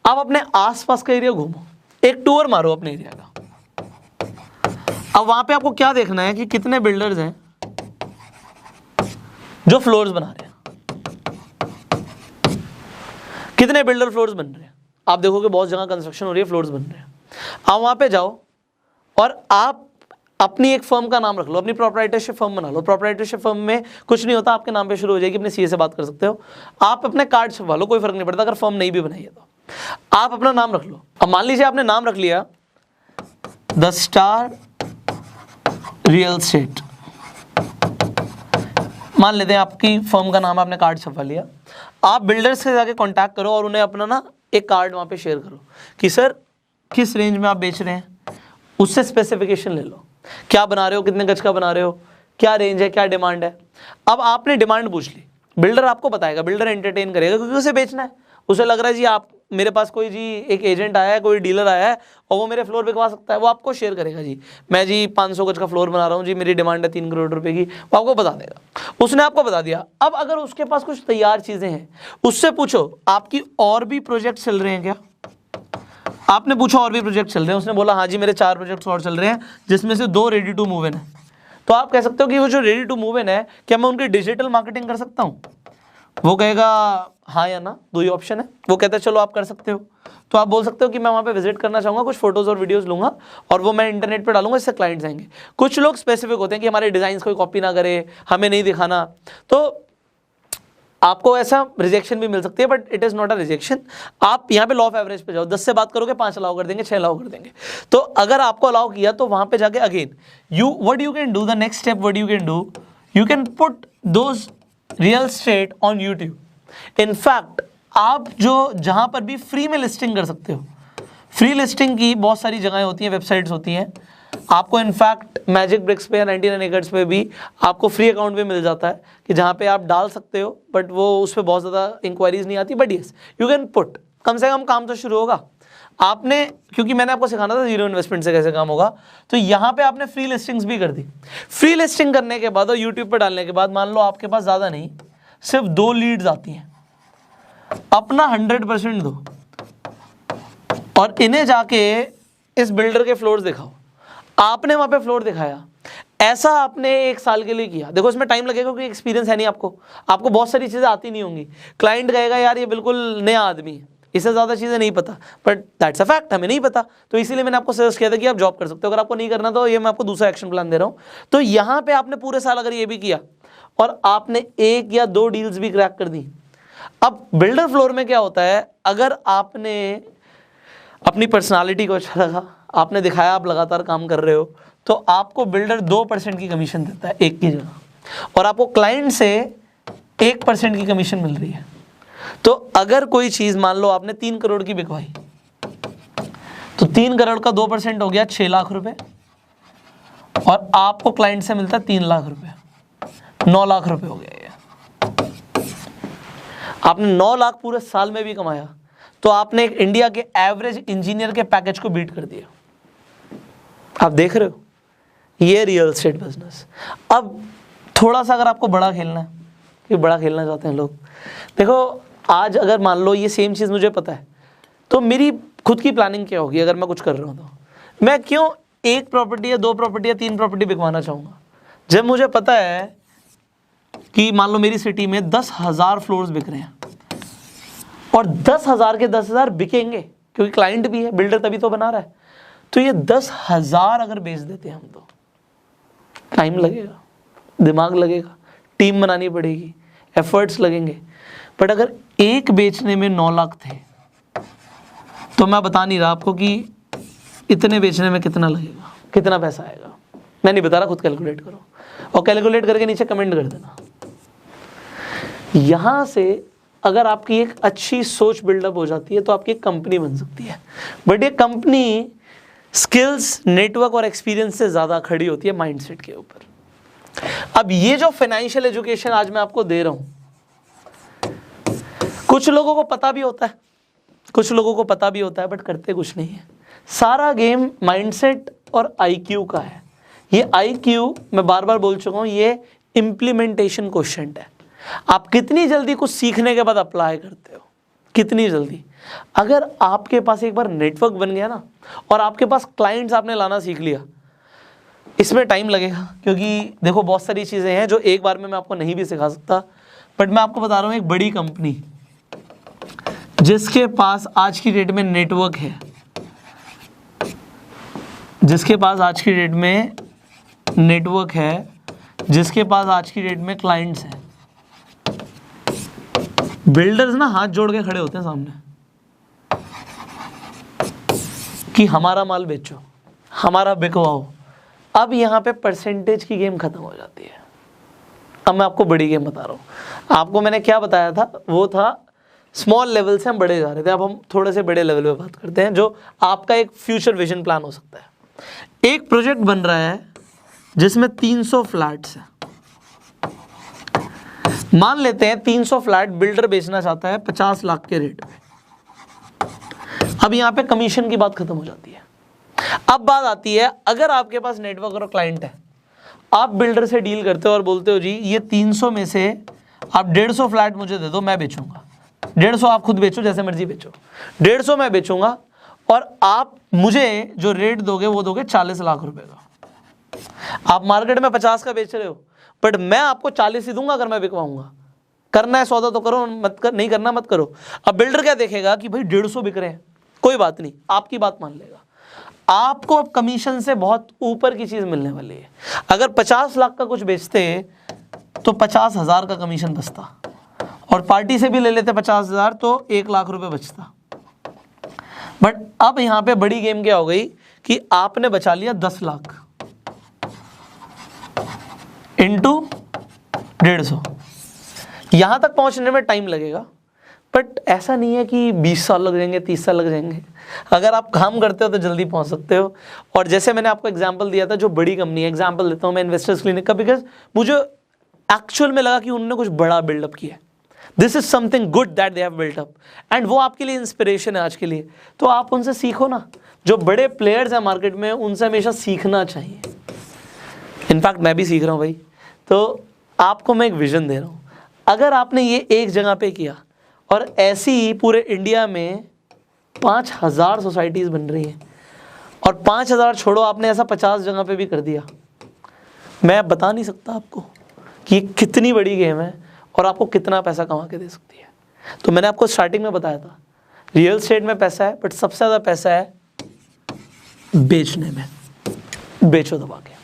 A: आप अपने आसपास का एरिया घूमो, एक टूर मारो अपने एरिया का। अब वहां पे आपको क्या देखना है कि कितने बिल्डर्स हैं जो फ्लोर्स बना रहे हैं, कितने बिल्डर फ्लोर्स बन रहे हैं। आप देखोगे बहुत जगह कंस्ट्रक्शन हो रही है, फ्लोर्स बन रहे हैं। आप वहां पे जाओ और आप अपनी एक फर्म का नाम रख लो, अपनी प्रोप्राइटरशिप फर्म बना लो। प्रोप्राइटरशिप फर्म में कुछ नहीं होता, आपके नाम पे शुरू हो जाएगी, अपने सीए से बात कर सकते हो। आप अपने कार्ड छपवा लो, कोई फर्क नहीं पड़ता अगर फर्म नहीं भी बनाई है तो। आप अपना नाम रख लो। अब मान लीजिए आपने नाम रख लिया द स्टार रियल एस्टेट, मान लेते हैं आपकी फर्म का नाम, आपने कार्ड छपवा लिया। आप बिल्डर्स से जाके कांटेक्ट करो और उन्हें अपना ना एक कार्ड वहाँ पे शेयर करो कि सर किस रेंज में आप बेच रहे हैं, उससे स्पेसिफिकेशन ले लो, क्या बना रहे हो, कितने गज का बना रहे हो, क्या रेंज है, क्या डिमांड है। अब आपने डिमांड पूछ ली, बिल्डर आपको बताएगा, बिल्डर एंटरटेन करेगा क्योंकि उसे बेचना है। उसे लग रहा है जी आप मेरे पास कोई जी एक एजेंट आया है, कोई डीलर आया है और वो मेरे फ्लोर बिकवा सकता है, वो आपको शेयर करेगा जी मैं जी 500 गज का फ्लोर बना रहा हूँ जी, मेरी डिमांड है 3 करोड़ रुपए की, वो आपको बता देगा। उसने आपको बता दिया। अब अगर उसके पास कुछ तैयार चीज़ें हैं, उससे पूछो आपकी और भी प्रोजेक्ट चल रहे हैं क्या। आपने पूछा और भी प्रोजेक्ट चल रहे हैं, उसने बोला हाँ जी मेरे 4 प्रोजेक्ट्स और चल रहे हैं जिसमें से 2 रेडी टू मूव इन है। तो आप कह सकते हो कि वो जो रेडी टू मूव इन है क्या मैं उनकी डिजिटल मार्केटिंग कर सकता हूँ। वो कहेगा हाँ या ना, 2 ही ऑप्शन है। वो कहता है चलो आप कर सकते हो। तो आप बोल सकते हो कि मैं वहाँ पे विजिट करना चाहूँगा, कुछ फोटोज़ और वीडियोस लूँगा और वो मैं इंटरनेट पे डालूंगा, इससे क्लाइंट्स आएंगे। कुछ लोग स्पेसिफिक होते हैं कि हमारे डिज़ाइंस कोई कॉपी ना करे, हमें नहीं दिखाना, तो आपको ऐसा रिजेक्शन भी मिल सकती है, but it is not a rejection. आप यहाँ पे लॉ ऑफ एवरेज पे जाओ, 10 से बात करोगे 5 अलाउ कर देंगे, 6 अलाउ कर देंगे। तो अगर आपको अलाउ किया तो वहाँ पे जाके again what you can do, the next step what you can do, you can put those real estate on YouTube. In fact आप जो जहाँ पर भी फ्री में लिस्टिंग कर सकते हो, फ्री लिस्टिंग की बहुत सारी जगहें होती हैं, वेबसाइट्स होती हैं। आपको इनफैक्ट मैजिक ब्रिक्स पे या 99 एकर्स पे भी आपको फ्री अकाउंट भी मिल जाता है कि जहाँ पे आप डाल सकते हो, बट वो उस पर बहुत ज़्यादा इंक्वायरीज नहीं आती, but yes you can put. कम से कम काम तो शुरू होगा। आपने, क्योंकि मैंने आपको सिखाना था जीरो इन्वेस्टमेंट से कैसे काम होगा, तो यहाँ पे आपने फ्री लिस्टिंग्स भी कर दी। फ्री लिस्टिंग करने के बाद और यूट्यूब पर डालने के बाद मान लो आपके पास ज़्यादा नहीं, सिर्फ 2 लीड्स आती हैं, अपना 100% दो और इन्हें जाके इस बिल्डर के फ्लोर्स दिखाओ। आपने वहाँ पे फ्लोर दिखाया, ऐसा आपने 1 साल के लिए किया। देखो इसमें टाइम लगेगा क्योंकि एक्सपीरियंस है नहीं आपको बहुत सारी चीज़ें आती नहीं होंगी। क्लाइंट कहेगा यार ये बिल्कुल नया आदमी है, इससे ज़्यादा चीज़ें नहीं पता, बट दैट्स अ फैक्ट, हमें नहीं पता। तो इसीलिए मैंने आपको सजेस्ट किया था कि आप जॉब कर सकते हो। अगर आपको नहीं करना तो ये मैं आपको दूसरा एक्शन प्लान दे रहा हूँ। तो यहाँ पे आपने पूरे साल अगर ये भी किया और आपने 1 या 2 डील्स भी क्रैक कर दी। अब बिल्डर फ्लोर में क्या होता है, अगर आपने अपनी पर्सनालिटी को अच्छा लगा, आपने दिखाया आप लगातार काम कर रहे हो, तो आपको बिल्डर 2% की कमीशन देता है 1 की जगह, और आपको क्लाइंट से 1% की कमीशन मिल रही है। तो अगर कोई चीज़ मान लो आपने 3 करोड़ की बिकवाई, तो 3 करोड़ का 2% हो गया 6 लाख रुपए, और आपको क्लाइंट से मिलता है 3 लाख रुपए, 9 लाख रुपए हो गया। आपने 9 लाख पूरे साल में भी कमाया, तो आपने एक इंडिया के एवरेज इंजीनियर के पैकेज को बीट कर दिया। आप देख रहे हो, ये रियल एस्टेट बिजनेस। अब थोड़ा सा अगर आपको बड़ा खेलना है, कि बड़ा खेलना चाहते हैं लोग, देखो आज अगर मान लो ये सेम चीज़ मुझे पता है, तो मेरी खुद की प्लानिंग क्या होगी अगर मैं कुछ कर रहा हूँ, तो मैं क्यों 1 प्रॉपर्टी या 2 प्रॉपर्टी या 3 प्रॉपर्टी बिकवाना चाहूँगा, जब मुझे पता है कि मान लो मेरी सिटी में 10,000 फ्लोर्स बिक रहे हैं और 10,000 के 10,000 बिकेंगे, क्योंकि क्लाइंट भी है, बिल्डर तभी तो बना रहा है। तो ये 10,000 अगर बेच देते हैं हम, तो टाइम लगेगा, दिमाग लगेगा, टीम बनानी पड़ेगी, एफर्ट्स लगेंगे, बट अगर एक बेचने में 9 लाख थे, तो मैं बता नहीं रहा आपको कि इतने बेचने में कितना लगेगा, कितना पैसा आएगा। मैं नहीं बता रहा, खुद कैलकुलेट करो, और कैलकुलेट करके नीचे कमेंट कर देना। यहाँ से अगर आपकी एक अच्छी सोच बिल्डअप हो जाती है तो आपकी एक कंपनी बन सकती है, बट ये कंपनी स्किल्स, नेटवर्क और एक्सपीरियंस से ज़्यादा खड़ी होती है माइंडसेट के ऊपर। अब ये जो फाइनेंशियल एजुकेशन आज मैं आपको दे रहा हूँ, कुछ लोगों को पता भी होता है, कुछ लोगों को पता भी होता है, बट करते कुछ नहीं है। सारा गेम माइंडसेट और आईक्यू का है। ये आईक्यू मैं बार बार बोल चुका हूँ, ये इम्प्लीमेंटेशन क्वेश्चन है। आप कितनी जल्दी कुछ सीखने के बाद अप्लाई करते हो, कितनी जल्दी। अगर आपके पास एक बार नेटवर्क बन गया ना, और आपके पास क्लाइंट्स आपने लाना सीख लिया, इसमें टाइम लगेगा, क्योंकि देखो बहुत सारी चीज़ें हैं जो एक बार में मैं आपको नहीं भी सिखा सकता, बट मैं आपको बता रहा हूँ एक बड़ी कंपनी जिसके पास आज की डेट में नेटवर्क है, जिसके पास आज की डेट में नेटवर्क है, जिसके पास आज की डेट में क्लाइंट्स हैं, बिल्डर्स ना हाथ जोड़ के खड़े होते हैं सामने, कि हमारा माल बेचो, हमारा बिकवाओ। अब यहाँ पे परसेंटेज की गेम खत्म हो जाती है। अब मैं आपको बड़ी गेम बता रहा हूँ। आपको मैंने क्या बताया था, वो था स्मॉल लेवल से हम बड़े जा रहे थे। अब हम थोड़े से बड़े लेवल पे बात करते हैं, जो आपका एक फ्यूचर विजन प्लान हो सकता है। एक प्रोजेक्ट बन रहा है जिसमें 300 फ्लैट्स हैं। मान लेते हैं 300 फ्लैट बिल्डर बेचना चाहता है 50 लाख के रेट पे। अब यहाँ पे कमीशन की बात खत्म हो जाती है। अब बात आती है, अगर आपके पास नेटवर्क और क्लाइंट है, आप बिल्डर से डील करते हो और बोलते हो जी ये 300 में से आप 150 फ्लैट मुझे दे दो, मैं बेचूंगा। 150 आप खुद बेचो, जैसे मर्जी बेचो, 150 मैं बेचूंगा और आप मुझे जो रेट दोगे वो दोगे 40 लाख रुपए का। आप मार्केट में 50 का बेच रहे हो, बट मैं आपको 40 ही दूंगा अगर मैं बिकवाऊंगा। करना है सौदा तो करो, नहीं करना मत करो। अब बिल्डर क्या देखेगा कि भाई 150 बिक रहे हैं, कोई बात नहीं, आपकी बात मान लेगा। आपको अब कमीशन से बहुत ऊपर की चीज मिलने वाली है। अगर 50 लाख का कुछ बेचते तो 50,000 का कमीशन बचता, और पार्टी से भी ले लेते 50,000 तो 1 लाख रुपए बचता। बट अब यहां पे बड़ी गेम क्या हो गई कि आपने बचा लिया 10 लाख इंटू 150। यहां तक पहुंचने में टाइम लगेगा, बट ऐसा नहीं है कि 20 साल लग जाएंगे, 30 साल लग जाएंगे। अगर आप काम करते हो तो जल्दी पहुंच सकते हो। और जैसे मैंने आपको एग्जांपल दिया था, जो बड़ी कंपनी है, एग्जांपल देता हूं मैं इन्वेस्टर्स क्लिनिक का, बिकॉज मुझे एक्चुअल में लगा कि उन्होंने कुछ बड़ा बिल्डअप किया। This is something good that they have built up, and वो आपके लिए इंस्पिरेशन है आज के लिए। तो आप उनसे सीखो ना, जो बड़े प्लेयर्स हैं मार्केट में, उनसे हमेशा सीखना चाहिए। इनफैक्ट मैं भी सीख रहा हूँ भाई। तो आपको मैं एक विजन दे रहा हूँ, अगर आपने ये एक जगह पे किया और ऐसी ही पूरे इंडिया में 5,000 सोसाइटीज़ बन रही हैं, और 5,000 छोड़ो, आपने ऐसा 50 जगह पे भी कर दिया, मैं बता नहीं सकता आपको कि ये कितनी बड़ी गेम है और आपको कितना पैसा कमा के दे सकती है। तो मैंने आपको स्टार्टिंग में बताया था, रियल एस्टेट में पैसा है, बट सबसे ज़्यादा पैसा है बेचने में। बेचो दबा के।